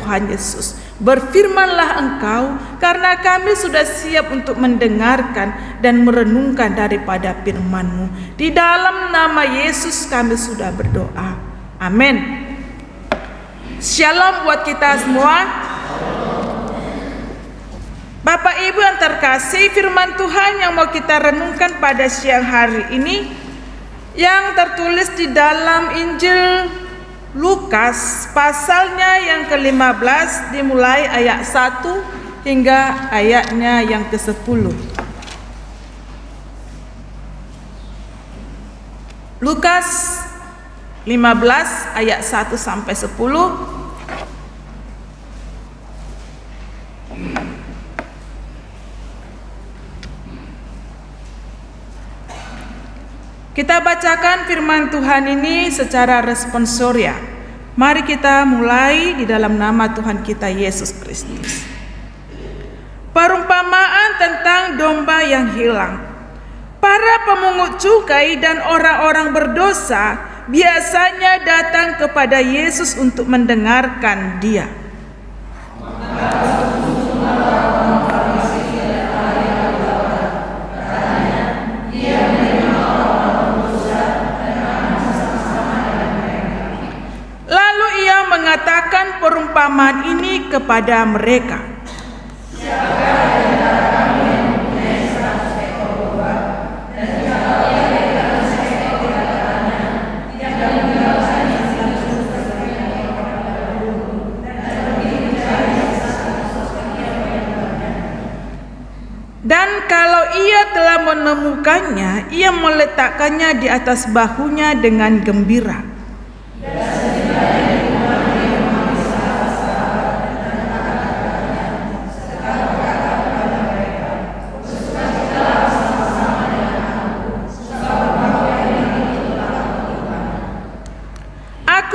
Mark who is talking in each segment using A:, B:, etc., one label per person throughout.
A: Tuhan Yesus. Berfirmanlah Engkau, karena kami sudah siap untuk mendengarkan dan merenungkan daripada firman-Mu. Di dalam nama Yesus kami sudah berdoa. Amin. Shalom buat kita semua. Bapak Ibu yang terkasih, firman Tuhan yang mau kita renungkan pada siang hari ini yang tertulis di dalam Injil Lukas pasalnya yang ke-15 dimulai ayat 1 hingga ayatnya yang ke-10. Lukas 15 ayat 1 sampai 10. Kita bacakan firman Tuhan ini secara responsoria. Mari kita mulai di dalam nama Tuhan kita Yesus Kristus. Perumpamaan tentang domba yang hilang. Para pemungut cukai dan orang-orang berdosa biasanya datang kepada Yesus untuk mendengarkan Dia. Mengatakan perumpamaan ini kepada mereka. Dan kalau ia telah menemukannya, ia meletakkannya di atas bahunya dengan gembira.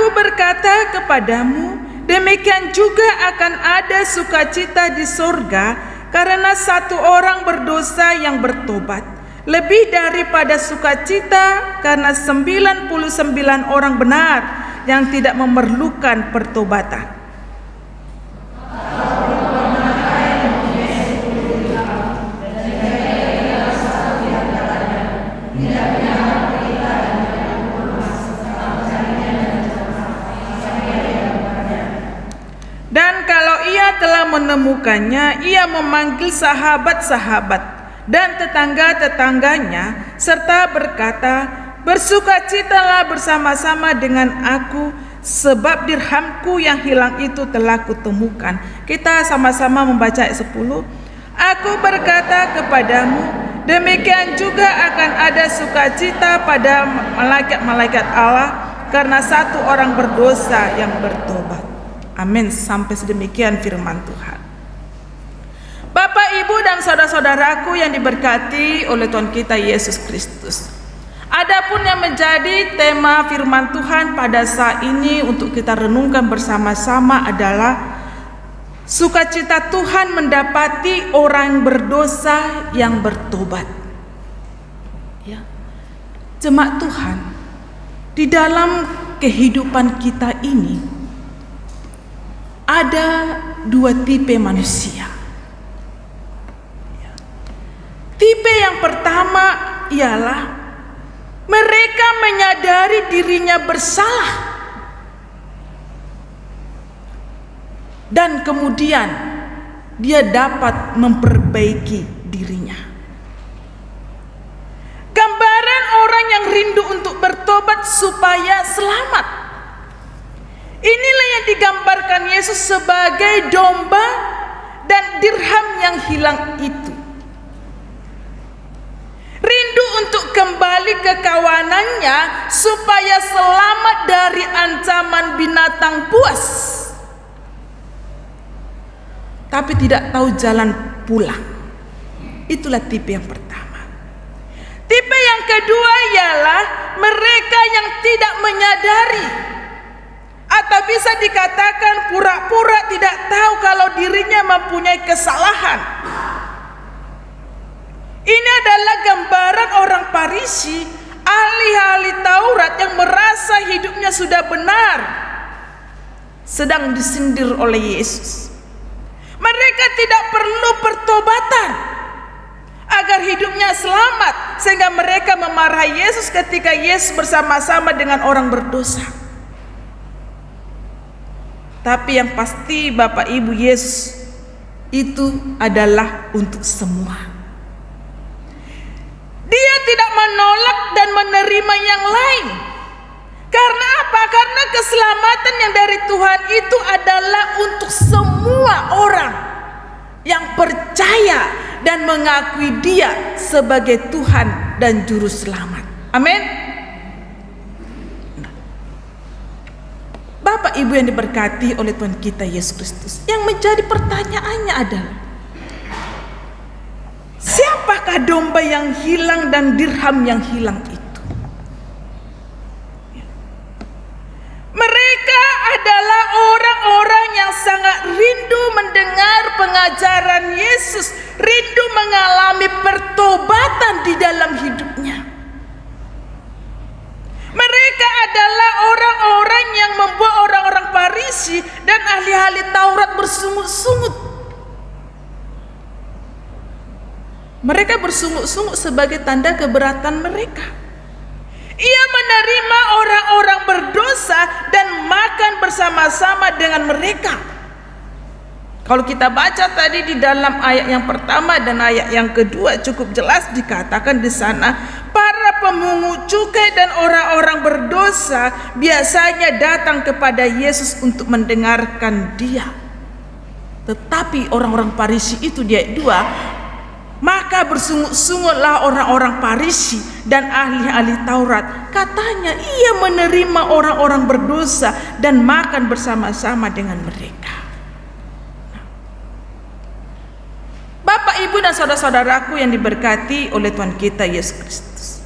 A: Berkata kepadamu, demikian juga akan ada sukacita di sorga karena satu orang berdosa yang bertobat, lebih daripada sukacita karena 99 orang benar yang tidak memerlukan pertobatan. Telah menemukannya, ia memanggil sahabat-sahabat dan tetangga-tetangganya serta berkata, bersukacitalah bersama-sama dengan aku, sebab dirhamku yang hilang itu telah kutemukan. Kita sama-sama membaca ayat 10. Aku berkata kepadamu, demikian juga akan ada sukacita pada malaikat-malaikat Allah karena satu orang berdosa yang bertobat. Amin. Sampai sedemikian firman Tuhan. Bapak, Ibu dan saudara-saudaraku yang diberkati oleh Tuhan kita Yesus Kristus. Adapun yang menjadi tema firman Tuhan pada saat ini untuk kita renungkan bersama-sama adalah sukacita Tuhan mendapati orang berdosa yang bertobat. Ya. Jemaat Tuhan, di dalam kehidupan kita ini ada dua tipe manusia. Tipe yang pertama ialah mereka menyadari dirinya bersalah dan kemudian dia dapat memperbaiki dirinya. Gambaran orang yang rindu untuk bertobat supaya selamat. Inilah yang digambarkan Yesus sebagai domba dan dirham yang hilang itu. Rindu untuk kembali ke kawanannya supaya selamat dari ancaman binatang buas. Tapi tidak tahu jalan pulang. Itulah tipe yang pertama. Tipe yang kedua ialah mereka yang tidak menyadari, atau bisa dikatakan pura-pura tidak tahu kalau dirinya mempunyai kesalahan. Ini adalah gambaran orang Farisi, ahli-ahli Taurat yang merasa hidupnya sudah benar, sedang disindir oleh Yesus. Mereka tidak perlu pertobatan agar hidupnya selamat, sehingga mereka memarahi Yesus ketika Yesus bersama-sama dengan orang berdosa. Tapi yang pasti Bapak Ibu, Yesus itu adalah untuk semua. Dia tidak menolak dan menerima yang lain. Karena apa? Karena keselamatan yang dari Tuhan itu adalah untuk semua orang yang percaya dan mengakui Dia sebagai Tuhan dan Juru Selamat. Amin. Bapak Ibu yang diberkati oleh Tuhan kita Yesus Kristus, yang menjadi pertanyaannya adalah, siapakah domba yang hilang dan dirham yang hilang itu? Mereka adalah orang-orang yang sangat rindu mendengar pengajaran Yesus, rindu mengalami pertobatan di dalam hidupnya. Mereka adalah orang-orang yang membuat orang-orang Farisi dan ahli-ahli Taurat bersungut-sungut. Mereka bersungut-sungut sebagai tanda keberatan mereka. Ia menerima orang-orang berdosa dan makan bersama-sama dengan mereka. Kalau kita baca tadi di dalam ayat yang pertama dan ayat yang kedua, cukup jelas dikatakan di sana, para pemungut cukai dan orang-orang berdosa biasanya datang kepada Yesus untuk mendengarkan Dia. Tetapi orang-orang Farisi itu di ayat 2, maka bersungut-sungutlah orang-orang Farisi dan ahli-ahli Taurat. Katanya ia menerima orang-orang berdosa dan makan bersama-sama dengan mereka. Bapak, Ibu dan saudara-saudaraku yang diberkati oleh Tuhan kita Yesus Kristus,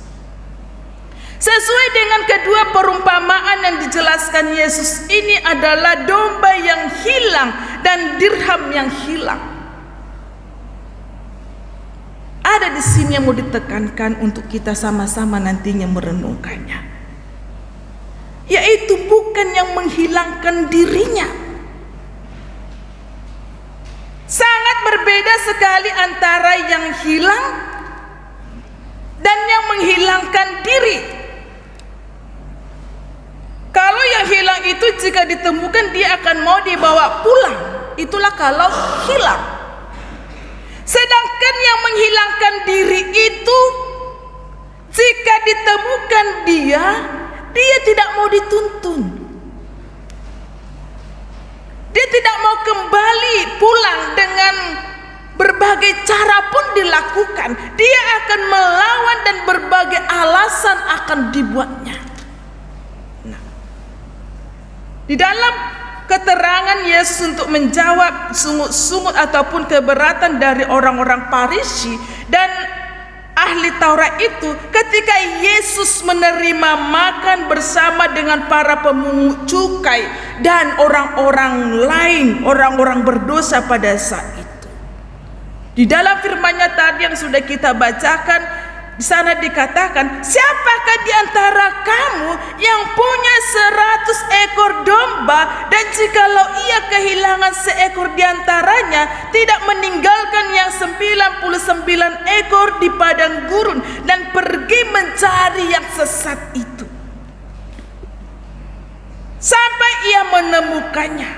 A: sesuai dengan kedua perumpamaan yang dijelaskan Yesus, ini adalah domba yang hilang dan dirham yang hilang. Ada di sini yang mau ditekankan untuk kita sama-sama nantinya merenungkannya, yaitu bukan yang menghilangkan dirinya. Sangat berbeda sekali antara yang hilang dan yang menghilangkan diri. Kalau yang hilang itu jika ditemukan dia akan mau dibawa pulang, itulah kalau hilang. Sedangkan yang menghilangkan diri itu, jika ditemukan dia tidak mau dituntun. Dia tidak mau kembali pulang dengan berbagai cara pun dilakukan. Dia akan melawan dan berbagai alasan akan dibuatnya. Nah, di dalam keterangan Yesus untuk menjawab sungut-sungut ataupun keberatan dari orang-orang Farisi dan ahli Taurat itu, ketika Yesus menerima makan bersama dengan para pemungut cukai dan orang-orang lain, orang-orang berdosa pada saat itu. Di dalam firman-Nya tadi yang sudah kita bacakan, di sana dikatakan, siapakah di antara kamu yang punya 100 ekor domba, dan jikalau ia kehilangan seekor di antaranya, tidak meninggalkan yang 99 ekor di padang gurun dan pergi mencari yang sesat itu sampai ia menemukannya.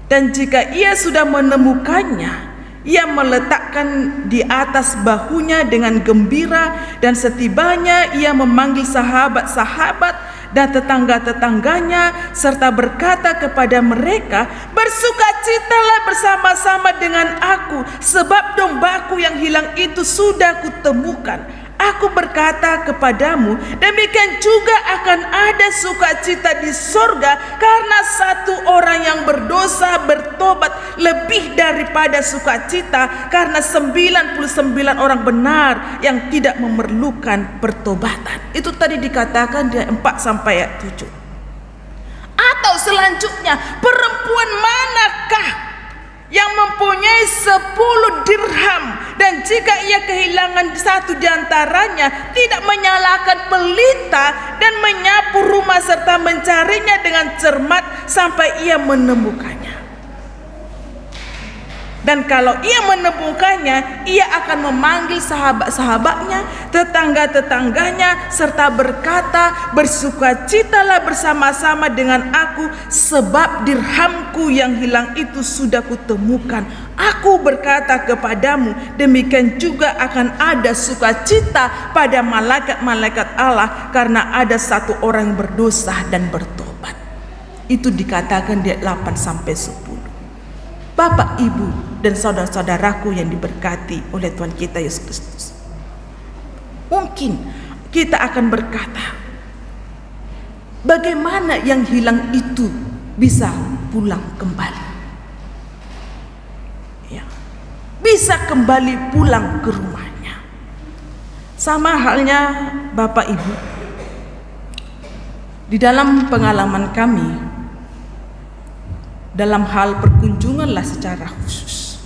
A: Dan jika ia sudah menemukannya, ia meletakkan di atas bahunya dengan gembira, dan setibanya ia memanggil sahabat-sahabat dan tetangga-tetangganya serta berkata kepada mereka, bersukacitalah bersama-sama dengan aku, sebab dombaku yang hilang itu sudah kutemukan. Aku berkata kepadamu, demikian juga akan ada sukacita di sorga karena satu orang yang berdosa bertobat, lebih daripada sukacita karena 99 orang benar yang tidak memerlukan pertobatan. Itu tadi dikatakan di 4 sampai ayat 7. Atau selanjutnya, perempuan manakah yang mempunyai 10 dirham dan jika ia kehilangan satu di antaranya, tidak menyalakan pelita dan menyapu rumah serta mencarinya dengan cermat sampai ia menemukannya. Dan kalau ia menemukannya, ia akan memanggil sahabat-sahabatnya, tetangga-tetangganya, serta berkata, bersukacitalah bersama-sama dengan aku, sebab dirhamku yang hilang itu sudah kutemukan. Aku berkata kepadamu, demikian juga akan ada sukacita pada malaikat-malaikat Allah, karena ada satu orang yang berdosa dan bertobat. Itu dikatakan di 8-10. Bapak, Ibu, dan saudara-saudaraku yang diberkati oleh Tuhan kita Yesus Kristus. Mungkin kita akan berkata, bagaimana yang hilang itu bisa pulang kembali? Ya, bisa kembali pulang ke rumahnya. Sama halnya Bapak Ibu, di dalam pengalaman kami, dalam hal perkunjunganlah secara khusus,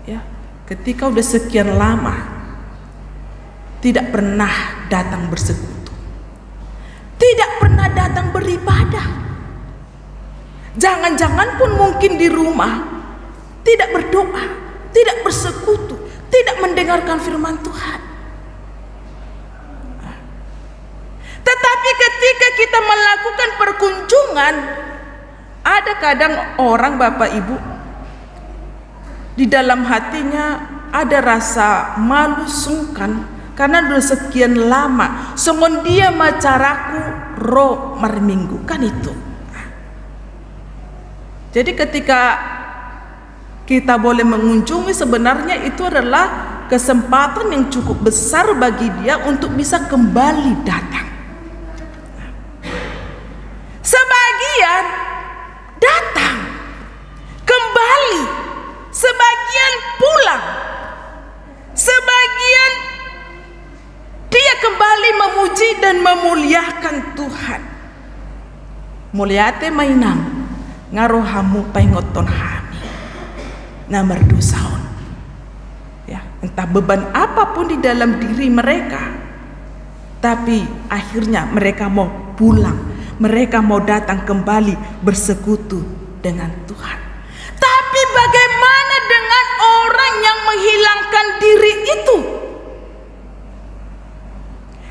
A: ya, ketika udah sekian lama tidak pernah datang bersekutu, tidak pernah datang beribadah, jangan-jangan pun mungkin di rumah tidak berdoa, tidak bersekutu, tidak mendengarkan firman Tuhan. Tetapi ketika kita melakukan perkunjungan, ada kadang orang, Bapak Ibu, di dalam hatinya ada rasa malu sungkan karena sudah sekian lama semon dia macaraku ro marminggu, kan itu. Jadi ketika kita boleh mengunjungi, sebenarnya itu adalah kesempatan yang cukup besar bagi dia untuk bisa kembali datang. Sebagian datang, kembali, sebagian pulang, sebagian dia kembali memuji dan memuliakan Tuhan. Muliate mainam ngarohamu pengoton hami namar dosaon. Ya, entah beban apapun di dalam diri mereka, tapi akhirnya mereka mau pulang. Mereka mau datang kembali bersekutu dengan Tuhan. Tapi bagaimana dengan orang yang menghilangkan diri itu?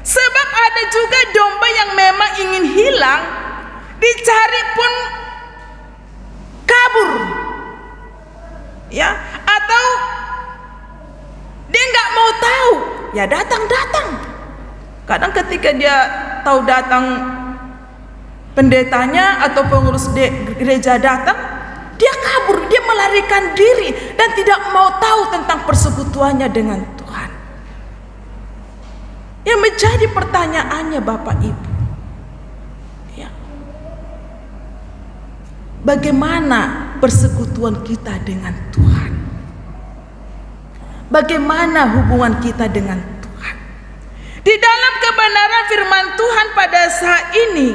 A: Sebab ada juga domba yang memang ingin hilang, dicari pun kabur, ya, atau dia nggak mau tahu, ya datang. Kadang ketika dia tahu datang pendetanya atau pengurus gereja datang, dia kabur, dia melarikan diri dan tidak mau tahu tentang persekutuannya dengan Tuhan. Yang menjadi pertanyaannya, Bapak Ibu, ya, bagaimana persekutuan kita dengan Tuhan? Bagaimana hubungan kita dengan Tuhan? Di dalam kebenaran firman Tuhan pada saat ini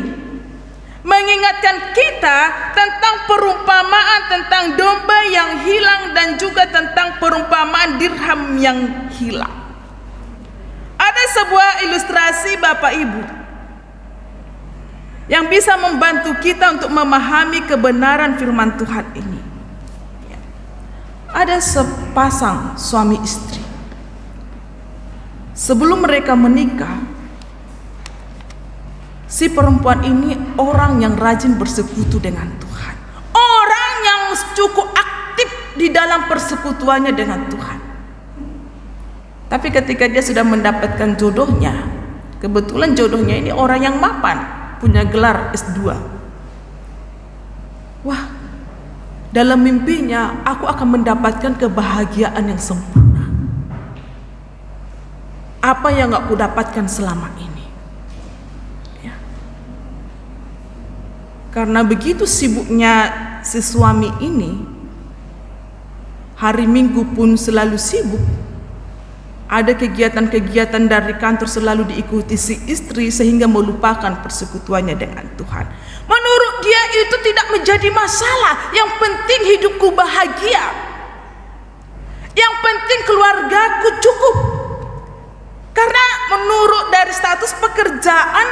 A: mengingatkan kita tentang perumpamaan tentang domba yang hilang dan juga tentang perumpamaan dirham yang hilang. Ada sebuah ilustrasi, Bapak Ibu, yang bisa membantu kita untuk memahami kebenaran firman Tuhan ini. Ada sepasang suami istri. Sebelum mereka menikah, si perempuan ini orang yang rajin bersekutu dengan Tuhan, orang yang cukup aktif di dalam persekutuannya dengan Tuhan. Tapi ketika dia sudah mendapatkan jodohnya, kebetulan jodohnya ini orang yang mapan, punya gelar S2. Wah, dalam mimpinya aku akan mendapatkan kebahagiaan yang sempurna. Apa yang gak aku dapatkan selama ini? Karena begitu sibuknya si suami ini, hari Minggu pun selalu sibuk. Ada kegiatan-kegiatan dari kantor selalu diikuti si istri sehingga melupakan persekutuannya dengan Tuhan. Menurut dia itu tidak menjadi masalah, yang penting hidupku bahagia. Yang penting keluargaku cukup. Karena menurut dari status pekerjaan,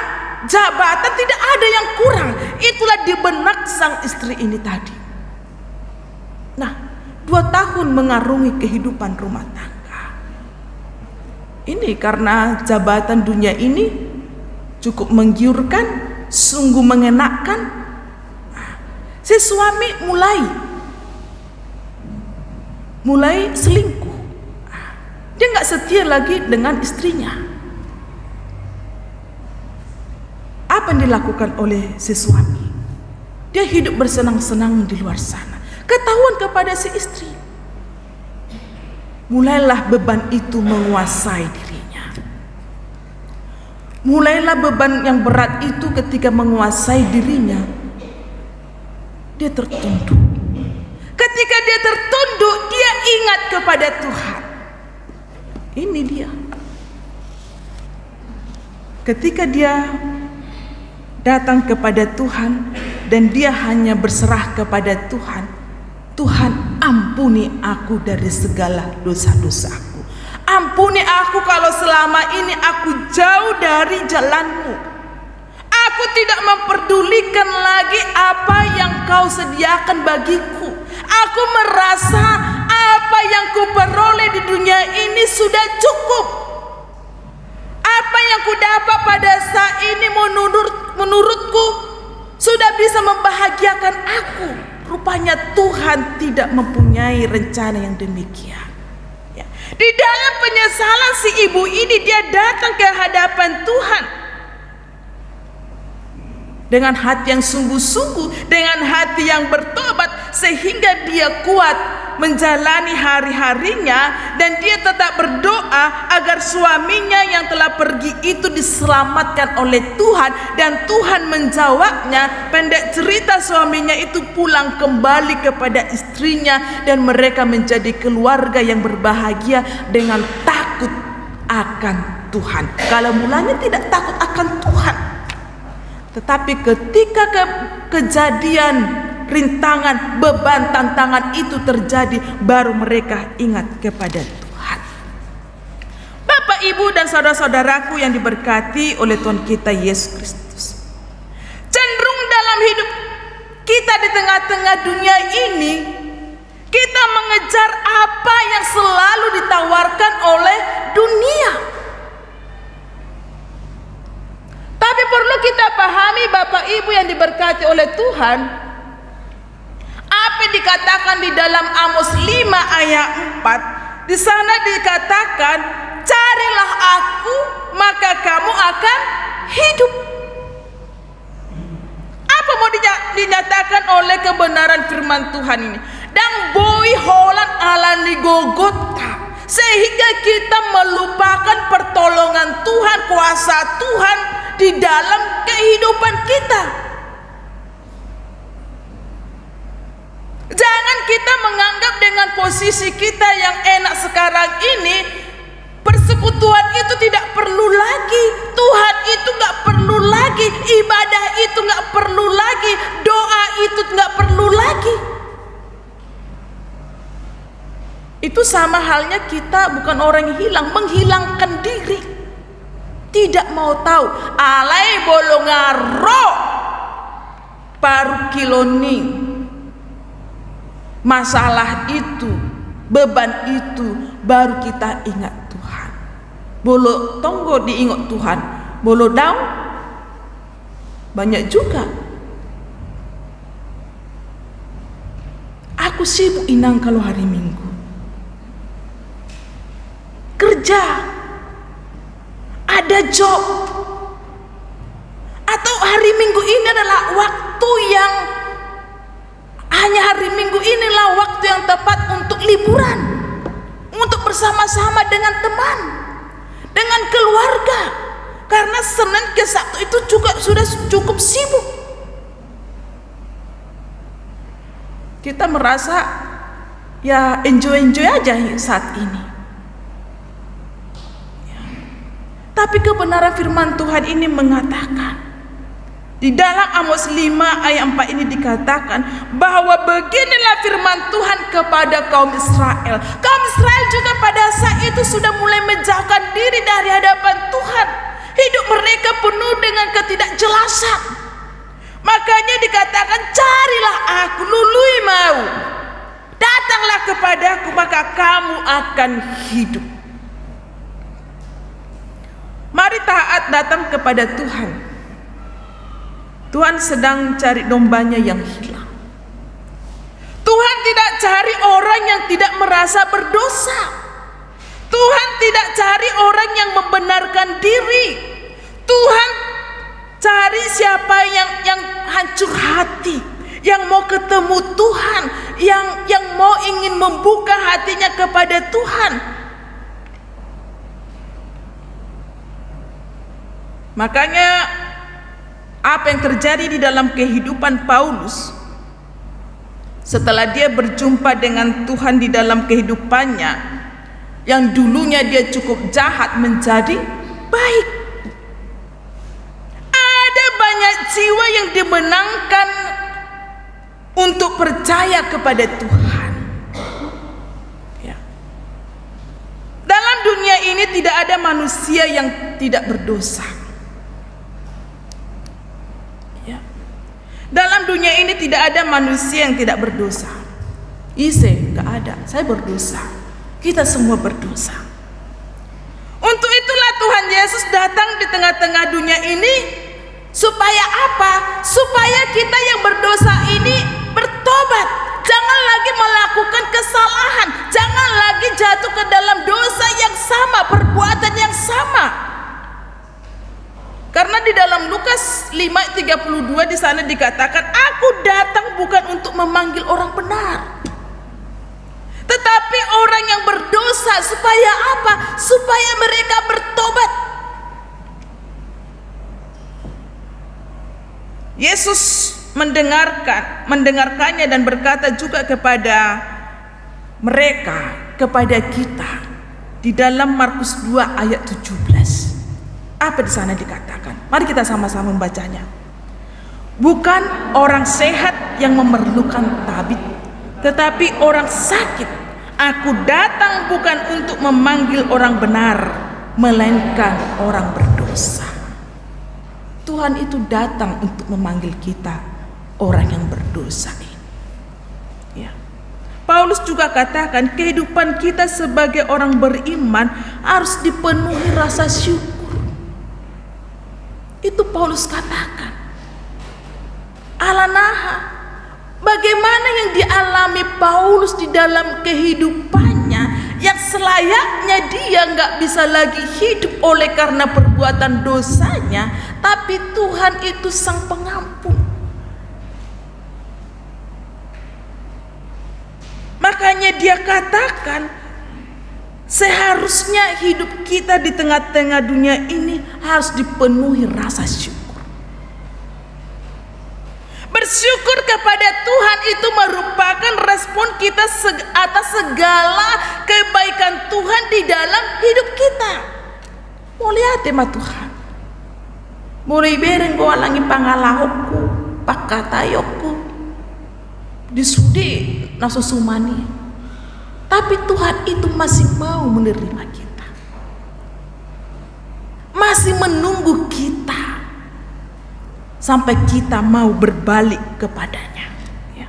A: jabatan tidak ada yang kurang. Itulah di benak sang istri ini tadi. Nah, 2 tahun mengarungi kehidupan rumah tangga. Ini karena jabatan dunia ini cukup menggiurkan, sungguh mengenakkan. Si suami mulai selingkuh. Dia nggak setia lagi dengan istrinya. Apa yang dilakukan oleh si suami? Dia hidup bersenang-senang di luar sana. Ketahuan kepada si istri. Mulailah beban itu menguasai dirinya. Mulailah beban yang berat itu ketika menguasai dirinya. Dia tertunduk. Ketika dia tertunduk, dia ingat kepada Tuhan. Ini dia. Ketika dia datang kepada Tuhan dan dia hanya berserah kepada Tuhan, Tuhan ampuni aku dari segala dosa-dosaku. Ampuni aku kalau selama ini aku jauh dari jalanmu. Aku tidak memperdulikan lagi apa yang kau sediakan bagiku. Aku merasa apa yang kuperoleh di dunia ini sudah cukup. Apa yang kudapat pada saat ini menurutku sudah bisa membahagiakan aku. Rupanya Tuhan tidak mempunyai rencana yang demikian. Ya. Di dalam penyesalan si ibu ini, dia datang ke hadapan Tuhan dengan hati yang sungguh-sungguh, dengan hati yang bertobat, sehingga dia kuat menjalani hari-harinya, dan dia tetap berdoa agar suaminya yang telah pergi itu diselamatkan oleh Tuhan, dan Tuhan menjawabnya. Pendek cerita, suaminya itu pulang kembali kepada istrinya dan mereka menjadi keluarga yang berbahagia dengan takut akan Tuhan. Kalau mulanya tidak takut akan Tuhan, tetapi ketika kejadian, rintangan, beban, tantangan itu terjadi, baru mereka ingat kepada Tuhan. Bapak, Ibu, dan saudara-saudaraku yang diberkati oleh Tuhan kita Yesus Kristus, cenderung dalam hidup kita di tengah-tengah dunia ini, kita mengejar apa yang selalu ditawarkan oleh dunia. Tapi perlu kita pahami, Bapak Ibu yang diberkati oleh Tuhan, apa yang dikatakan di dalam Amos 5 ayat 4. Di sana dikatakan, carilah aku maka kamu akan hidup. Apa mau dinyatakan oleh kebenaran firman Tuhan ini? Dan boi holan ala Golgota, sehingga kita melupakan pertolongan Tuhan, kuasa Tuhan di dalam kehidupan kita. Jangan kita menganggap dengan posisi kita yang enak sekarang ini, persekutuan itu tidak perlu lagi, Tuhan itu gak perlu lagi, ibadah itu gak perlu lagi, doa itu gak perlu lagi. Itu sama halnya kita bukan orang yang hilang, menghilangkan diri, tidak mau tahu. Alai bolongaro paru kiloni. Masalah itu, beban itu, baru kita ingat Tuhan. Bolo tonggo diingat Tuhan, bolo daun banyak juga. Aku sibuk inang kalau hari Minggu kerja, ada job, atau hari Minggu ini adalah waktu yang hanya hari Minggu inilah waktu yang tepat untuk liburan, untuk bersama-sama dengan teman, dengan keluarga. Karena Senin ke Sabtu itu juga sudah cukup sibuk. Kita merasa ya enjoy aja saat ini. Tapi kebenaran firman Tuhan ini mengatakan, Di dalam Amos 5 ayat 4 ini dikatakan bahwa beginilah firman Tuhan kepada kaum Israel. Kaum Israel juga pada saat itu sudah mulai menjauhkan diri dari hadapan Tuhan. Hidup mereka penuh dengan ketidakjelasan. Makanya dikatakan, carilah aku, lului mau. Datanglah kepadaku, maka kamu akan hidup. Mari taat datang kepada Tuhan. Tuhan sedang cari dombanya yang hilang. Tuhan tidak cari orang yang tidak merasa berdosa. Tuhan tidak cari orang yang membenarkan diri. Tuhan cari siapa yang hancur hati, yang mau ketemu Tuhan, yang mau ingin membuka hatinya kepada Tuhan. Makanya apa yang terjadi di dalam kehidupan Paulus setelah dia berjumpa dengan Tuhan di dalam kehidupannya, yang dulunya dia cukup jahat menjadi baik. Ada banyak jiwa yang dimenangkan untuk percaya kepada Tuhan. Ya. Dalam dunia ini tidak ada manusia yang tidak berdosa. Dalam dunia ini tidak ada manusia yang tidak berdosa. Gak ada. Saya berdosa. Kita semua berdosa. Untuk itulah Tuhan Yesus datang di tengah-tengah dunia ini. Supaya apa? Supaya kita yang berdosa ini bertobat. Jangan lagi melakukan kesalahan. Jangan lagi jatuh ke dalam dosa yang sama, perbuatan yang sama. Karena di dalam Lukas 5:32 di sana dikatakan, aku datang bukan untuk memanggil orang benar, tetapi orang yang berdosa. Supaya apa? Supaya mereka bertobat. Yesus mendengarkannya dan berkata juga kepada mereka, kepada kita di dalam Markus 2 ayat 17. Apa di sana dikatakan? Mari kita sama-sama membacanya. Bukan orang sehat yang memerlukan tabib, tetapi orang sakit. Aku datang bukan untuk memanggil orang benar, melainkan orang berdosa. Tuhan itu datang untuk memanggil kita, orang yang berdosa ini. Ya. Paulus juga katakan kehidupan kita sebagai orang beriman harus dipenuhi rasa syukur. Itu Paulus katakan. Alanaha, bagaimana yang dialami Paulus di dalam kehidupannya, yang selayaknya dia nggak bisa lagi hidup oleh karena perbuatan dosanya, tapi Tuhan itu sang pengampun. Makanya dia katakan, seharusnya hidup kita di tengah-tengah dunia ini harus dipenuhi rasa syukur. Bersyukur kepada Tuhan itu merupakan respon kita atas segala kebaikan Tuhan di dalam hidup kita. Mulia tema Tuhan. Mulai bereng ko alangi pangalahokku, pakatayokku, disudi nasusumani. Tapi Tuhan itu masih mau menerima kita, masih menunggu kita sampai kita mau berbalik kepadanya. Ya.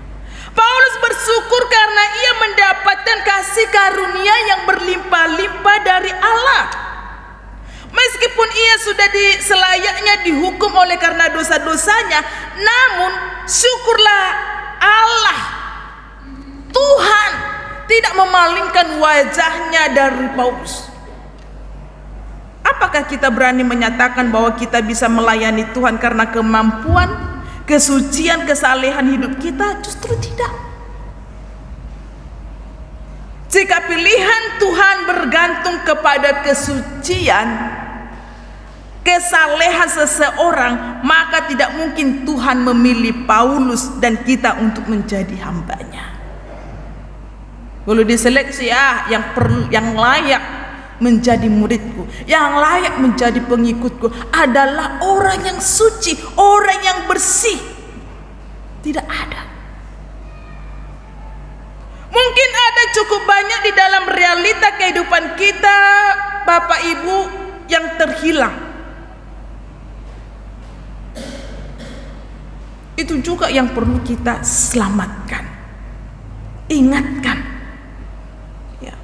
A: Paulus bersyukur karena ia mendapatkan kasih karunia yang berlimpah-limpah dari Allah. Meskipun ia sudah selayaknya dihukum oleh karena dosa-dosanya, namun syukurlah Allah, Tuhan tidak memalingkan wajahnya dari Paulus. Apakah kita berani menyatakan bahwa kita bisa melayani Tuhan karena kemampuan, kesucian, kesalehan hidup kita? Justru tidak. Jika pilihan Tuhan bergantung kepada kesucian, kesalehan seseorang, maka tidak mungkin Tuhan memilih Paulus dan kita untuk menjadi hambanya. Kalau diseleksi yang layak menjadi muridku, yang layak menjadi pengikutku adalah orang yang suci, orang yang bersih. Tidak ada. Mungkin ada cukup banyak di dalam realita kehidupan kita, Bapak Ibu, yang terhilang. Itu juga yang perlu kita selamatkan, ingatkan. Ya.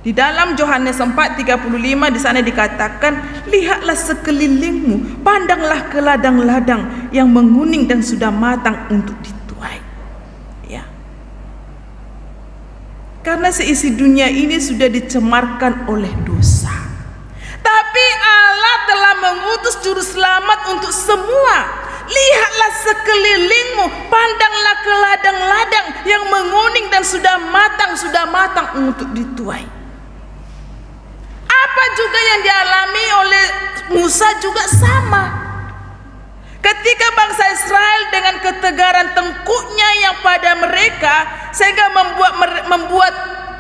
A: Di dalam Yohanes 4:35 di sana dikatakan, lihatlah sekelilingmu, pandanglah ke ladang-ladang yang menguning dan sudah matang untuk dituai. Ya. Karena seisi dunia ini sudah dicemarkan oleh dosa. Tapi Allah telah mengutus juru selamat untuk semua. Lihatlah sekelilingmu, pandanglah ke ladang-ladang yang menguning dan sudah matang untuk dituai. Apa juga yang dialami oleh Musa juga sama. Ketika bangsa Israel dengan ketegaran tengkuknya yang pada mereka, sehingga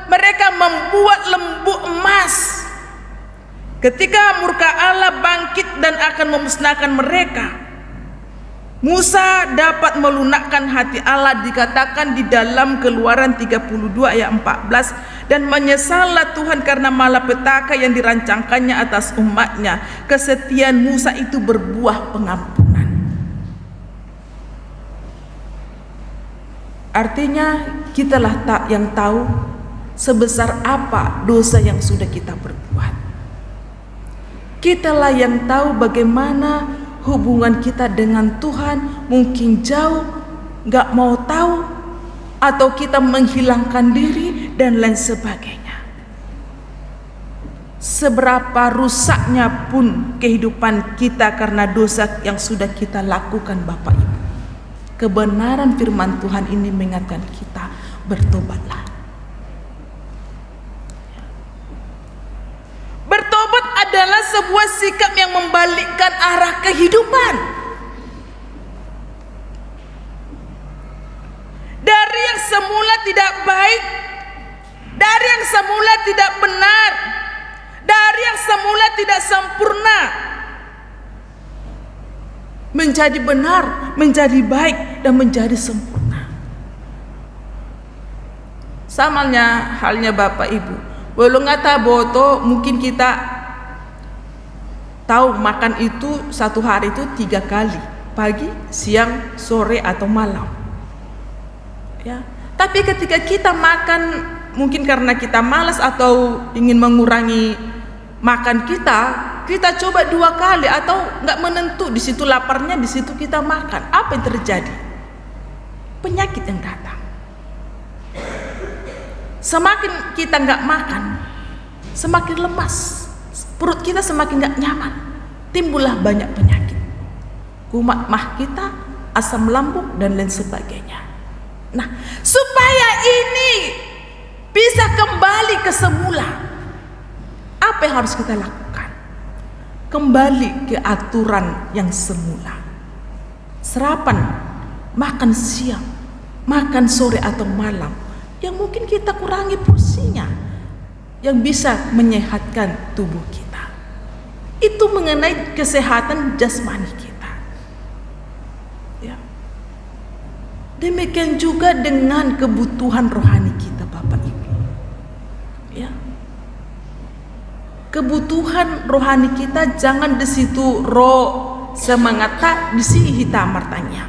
A: mereka membuat lembu emas. Ketika murka Allah bangkit dan akan memusnahkan mereka, Musa dapat melunakkan hati Allah, dikatakan di dalam Keluaran 32 ayat 14, dan menyesallah Tuhan karena malapetaka yang dirancangkannya atas umatnya. Kesetiaan Musa itu berbuah pengampunan. Artinya kitalah yang tahu sebesar apa dosa yang sudah kita perbuat. Kitalah yang tahu bagaimana hubungan kita dengan Tuhan mungkin jauh, gak mau tahu, atau kita menghilangkan diri dan lain sebagainya. Seberapa rusaknya pun kehidupan kita karena dosa yang sudah kita lakukan, Bapak Ibu. Kebenaran firman Tuhan ini mengingatkan kita, bertobatlah. Bertobat adalah sebuah sikap yang membalikkan arah kehidupan. Dari yang semula tidak baik, dari yang semula tidak benar, dari yang semula tidak sempurna, menjadi benar, menjadi baik, dan menjadi sempurna. Samanya halnya Bapak Ibu, walau ngata boto, mungkin kita tahu makan itu satu hari itu 3 kali, pagi, siang, sore, atau malam. Ya. Tapi ketika kita makan, mungkin karena kita malas atau ingin mengurangi makan kita coba 2 kali atau nggak menentu, di situ laparnya, di situ kita makan. Apa yang terjadi? Penyakit yang datang. Semakin kita nggak makan, semakin lemas, perut kita semakin nggak nyaman, timbullah banyak penyakit, kumat mah kita, asam lambung, dan lain sebagainya. Nah, supaya ini bisa kembali ke semula, apa yang harus kita lakukan? Kembali ke aturan yang semula. Sarapan, makan siang, makan sore atau malam, yang mungkin kita kurangi porsinya, yang bisa menyehatkan tubuh kita. Itu mengenai kesehatan jasmani kita. Ya. Demikian juga dengan kebutuhan rohani kita, Bapak Ibu. Ya. Kebutuhan rohani kita jangan di situ roh semangata di sini hitam martanya.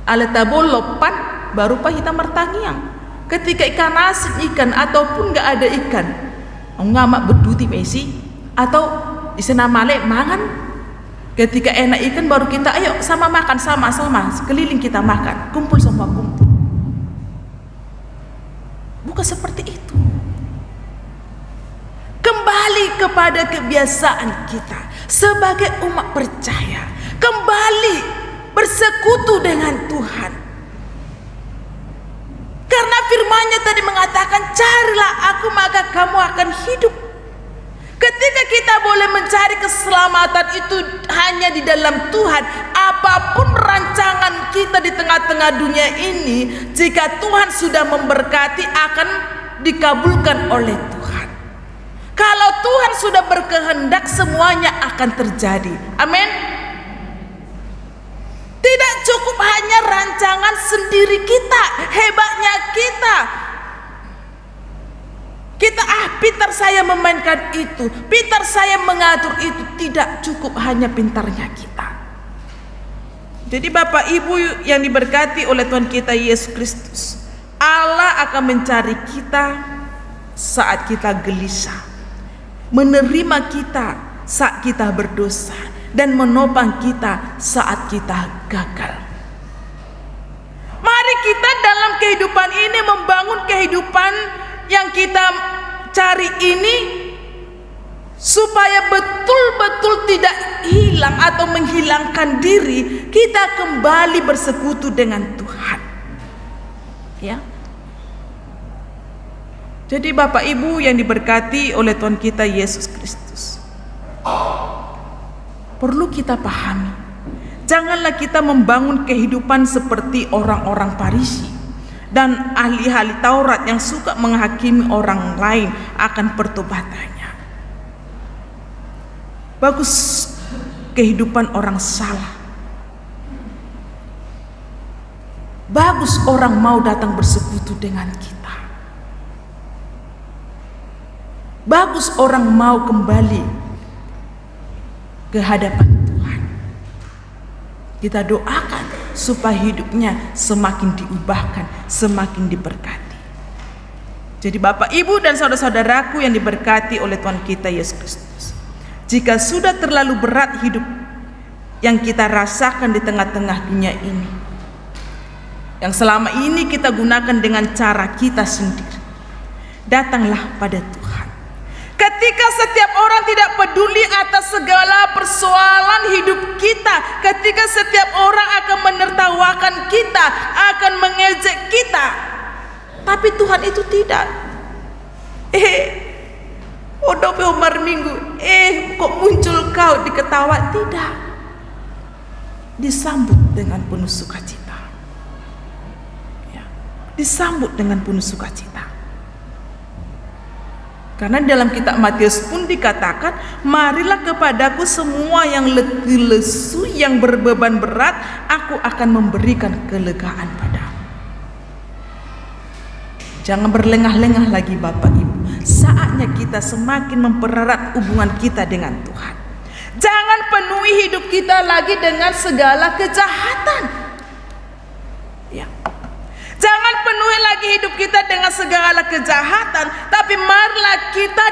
A: Alatabo lopan baru pa hitam martanya. Ketika ikan asin ikan ataupun nggak ada ikan, ngamak berduti mesi atau isena male mangan. Ketika enak ikan baru kita ayo sama makan, sama sekeliling kita makan, kumpul semua kumpul. Bukan seperti itu. Kembali kepada kebiasaan kita sebagai umat percaya, kembali bersekutu dengan Tuhan. Karena firman-Nya tadi mengatakan, carilah aku maka kamu akan hidup. Ketika kita boleh mencari keselamatan itu hanya di dalam Tuhan, apapun rancangan kita di tengah-tengah dunia ini, jika Tuhan sudah memberkati, akan dikabulkan oleh Tuhan. Kalau Tuhan sudah berkehendak, semuanya akan terjadi. Amin. Tidak cukup hanya rancangan sendiri kita, hebatnya kita. Pintar saya memainkan itu, pintar saya mengatur itu. Tidak cukup hanya pintarnya kita. Jadi Bapak Ibu yang diberkati oleh Tuhan kita Yesus Kristus, Allah akan mencari kita saat kita gelisah, menerima kita saat kita berdosa, dan menopang kita saat kita gagal. Mari kita dalam kehidupan ini membangun kehidupan yang kita cari ini supaya betul-betul tidak hilang atau menghilangkan diri, kita kembali bersekutu dengan Tuhan. Ya. Jadi Bapak Ibu yang diberkati oleh Tuhan kita Yesus Kristus, perlu kita pahami, janganlah kita membangun kehidupan seperti orang-orang Farisi dan ahli-ahli Taurat yang suka menghakimi orang lain akan pertobatannya. Bagus kehidupan orang salah, bagus orang mau datang bersekutu dengan kita, bagus orang mau kembali ke hadapan Tuhan. Kita doakan supaya hidupnya semakin diubahkan, semakin diberkati. Jadi Bapak Ibu dan saudara-saudaraku yang diberkati oleh Tuhan kita Yesus Kristus, jika sudah terlalu berat hidup yang kita rasakan di tengah-tengah dunia ini, yang selama ini kita gunakan dengan cara kita sendiri, datanglah pada Tuhan. Ketika setiap orang tidak peduli atas segala persoalan hidup kita, ketika setiap orang akan menertawakan kita, akan mengejek kita, tapi Tuhan itu tidak. Odope Omar Minggu, kok muncul kau diketawa? Tidak. Disambut dengan penuh sukacita. Ya, disambut dengan penuh sukacita. Karena dalam kitab Matius pun dikatakan, marilah kepadaku semua yang letih lesu, yang berbeban berat, aku akan memberikan kelegaan padamu. Jangan berlengah-lengah lagi Bapak Ibu. Saatnya kita semakin mempererat hubungan kita dengan Tuhan. Jangan penuhi hidup kita lagi dengan segala kejahatan. Ya. Jangan penuhi lagi hidup kita dengan segala kejahatan, tapi marilah kita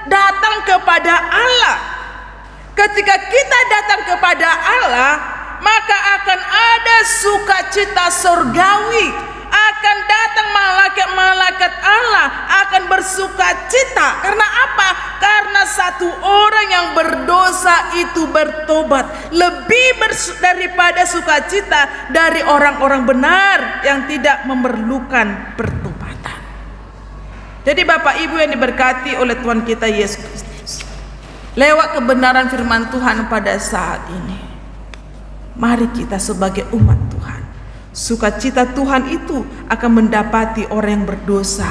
A: datang kepada Allah. Ketika kita datang kepada Allah, maka akan ada sukacita surgawi, akan datang malaikat-malaikat Allah akan bersukacita. Karena apa? Karena satu orang yang berdosa itu bertobat lebih daripada sukacita dari orang-orang benar yang tidak memerlukan pertobatan. Jadi Bapak Ibu yang diberkati oleh Tuhan kita Yesus Kristus, lewat kebenaran firman Tuhan pada saat ini, mari kita sebagai umat Tuhan, sukacita Tuhan itu akan mendapati orang yang berdosa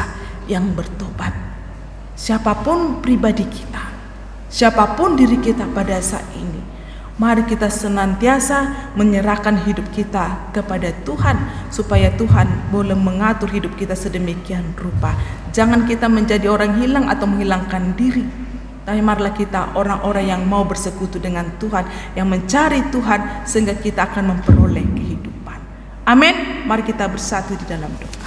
A: yang bertobat. Siapapun pribadi kita, siapapun diri kita pada saat ini, mari kita senantiasa menyerahkan hidup kita kepada Tuhan, supaya Tuhan boleh mengatur hidup kita sedemikian rupa. Jangan kita menjadi orang hilang atau menghilangkan diri, tapi marilah kita orang-orang yang mau bersekutu dengan Tuhan, yang mencari Tuhan, sehingga kita akan memperoleh kehidupan. Amin. Mari kita bersatu di dalam doa.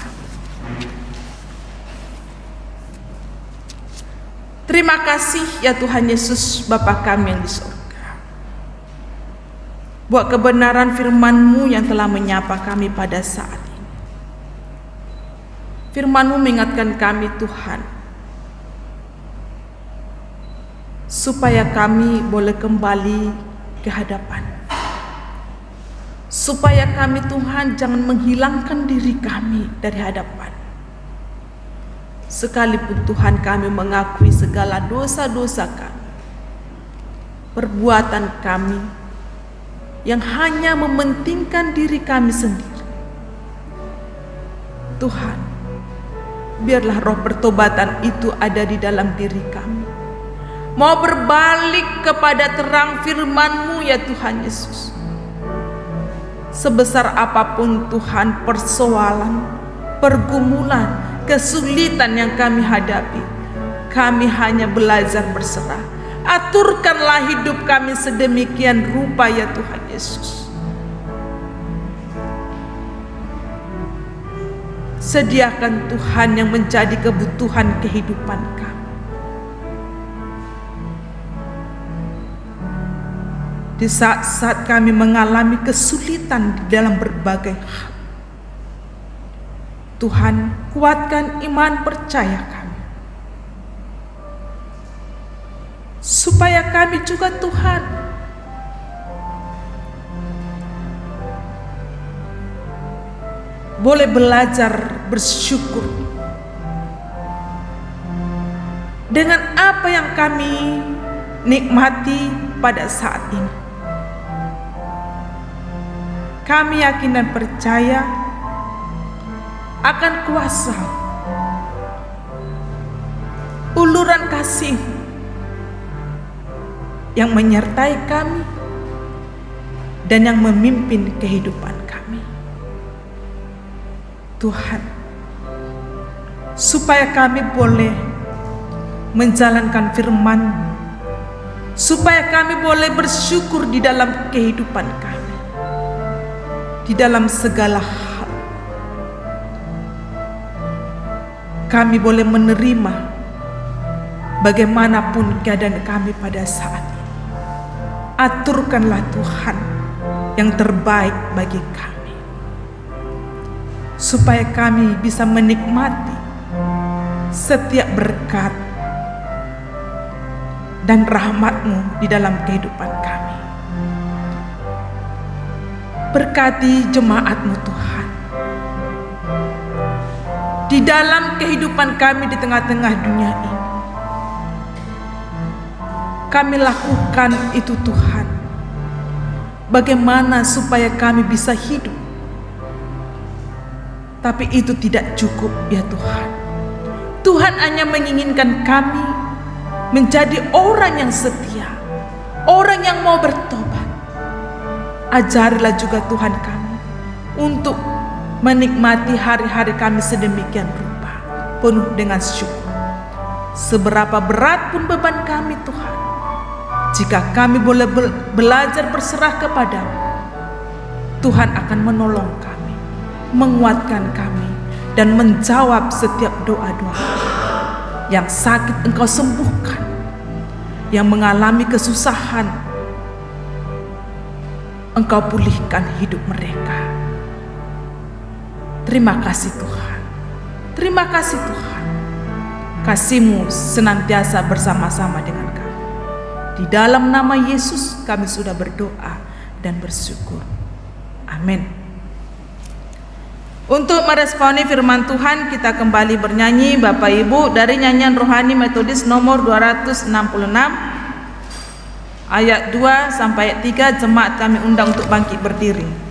A: Terima kasih ya Tuhan Yesus, Bapa kami yang di surga, buat kebenaran firman-Mu yang telah menyapa kami pada saat ini. Firman-Mu mengingatkan kami Tuhan, supaya kami boleh kembali ke hadapan, supaya kami Tuhan jangan menghilangkan diri kami dari hadapan. Sekalipun Tuhan kami mengakui segala dosa-dosa kami, perbuatan kami yang hanya mementingkan diri kami sendiri. Tuhan, biarlah roh pertobatan itu ada di dalam diri kami. mau berbalik kepada terang firman-Mu ya Tuhan Yesus. Sebesar apapun Tuhan persoalan, pergumulan, kesulitan yang kami hadapi, kami hanya belajar berserah. Aturkanlah hidup kami sedemikian rupa ya Tuhan Yesus. Sediakan Tuhan yang menjadi kebutuhan kehidupan kami. Di saat-saat kami mengalami kesulitan di dalam berbagai hal, Tuhan, kuatkan iman percaya kami, supaya kami juga Tuhan boleh belajar bersyukur dengan apa yang kami nikmati pada saat ini. Kami yakin dan percaya akan kuasa uluran kasih yang menyertai kami dan yang memimpin kehidupan kami. Tuhan, supaya kami boleh menjalankan firman-Mu, supaya kami boleh bersyukur di dalam kehidupan kami, di dalam segala hal. Kami boleh menerima bagaimanapun keadaan kami pada saat ini. Aturkanlah Tuhan yang terbaik bagi kami, supaya kami bisa menikmati setiap berkat dan rahmat-Mu di dalam kehidupan kami. Berkati jemaat-Mu Tuhan, di dalam kehidupan kami di tengah-tengah dunia ini. Kami lakukan itu Tuhan, bagaimana supaya kami bisa hidup. Tapi itu tidak cukup ya Tuhan. Tuhan hanya menginginkan kami menjadi orang yang setia, orang yang mau bertobat. Ajarilah juga Tuhan kami untuk menikmati hari-hari kami sedemikian rupa, penuh dengan syukur. Seberapa berat pun beban kami Tuhan, jika kami boleh belajar berserah kepada-Mu, Tuhan akan menolong kami, menguatkan kami, dan menjawab setiap doa-doa. Yang sakit Engkau sembuhkan, yang mengalami kesusahan Engkau pulihkan hidup mereka. Terima kasih Tuhan. Terima kasih Tuhan. Kasih-Mu senantiasa bersama-sama dengan kami. Di dalam nama Yesus kami sudah berdoa dan bersyukur. Amin. Untuk meresponi firman Tuhan, kita kembali bernyanyi Bapak Ibu dari nyanyian rohani metodis nomor 266 ayat 2 sampai 3. Jemaat kami undang untuk bangkit berdiri.